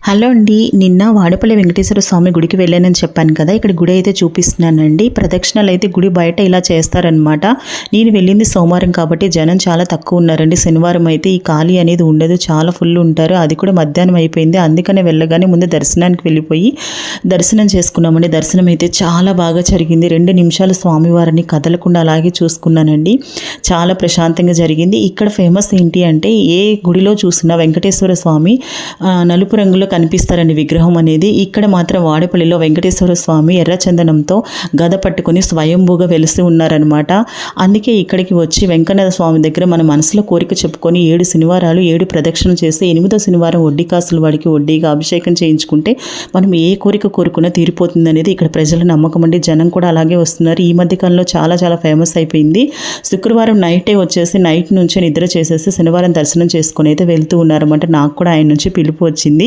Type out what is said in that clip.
Hello అండి. నిన్న వాడపల్లి వెంకటేశ్వర స్వామి గుడికి వెళ్ళానని చెప్పాను కదా. ఇక్కడ గుడి అయితే చూపిస్తున్నానండి. ప్రదక్షిణలు అయితే గుడి బయట ఇలా చేస్తారనమాట. నేను వెళ్ళింది సోమవారం కాబట్టి జనం చాలా తక్కువ ఉన్నారండి. శనివారం అయితే ఈ ఖాళీ అనేది ఉండదు, చాలా ఫుల్ ఉంటారు. అది కూడా మధ్యాహ్నం అయిపోయింది. అందుకనే వెళ్ళగానే ముందు దర్శనానికి వెళ్ళిపోయి దర్శనం చేసుకున్నామండి. దర్శనం అయితే చాలా బాగా జరిగింది. 2 నిమిషాలు స్వామివారిని కదలకుండా అలాగే చూసుకున్నానండి. చాలా ప్రశాంతంగా జరిగింది. ఇక్కడ ఫేమస్ ఏంటి అంటే, ఏ గుడిలో చూసినా వెంకటేశ్వర స్వామి నలుపు రంగులో కనిపిస్తారండి విగ్రహం అనేది. ఇక్కడ మాత్రం వాడపల్లిలో వెంకటేశ్వర స్వామి ఎర్రచందనంతో గద పట్టుకుని స్వయంభూగా వెలిసి ఉన్నారనమాట. అందుకే ఇక్కడికి వచ్చి వెంకటేశ్వర స్వామి దగ్గర మన మనసులో కోరిక చెప్పుకొని 7 శనివారాలు 7 ప్రదక్షిణలు చేసి 8వ శనివారం వడ్డీ కాసులు వాడికి వడ్డీగా అభిషేకం చేయించుకుంటే మనం ఏ కోరిక కోరుకున్నా తీరిపోతుంది అనేది ఇక్కడ ప్రజల నమ్మకం అండి. జనం కూడా అలాగే వస్తున్నారు. ఈ మధ్య కాలంలో చాలా చాలా ఫేమస్ అయిపోయింది. శుక్రవారం నైటే వచ్చేసి నైట్ నుంచే నిద్ర చేసేసి శనివారం దర్శనం చేసుకుని అయితే వెళ్తూ ఉన్నారన్నమాట. నాకు కూడా ఆయన నుంచి పిలుపు వచ్చింది.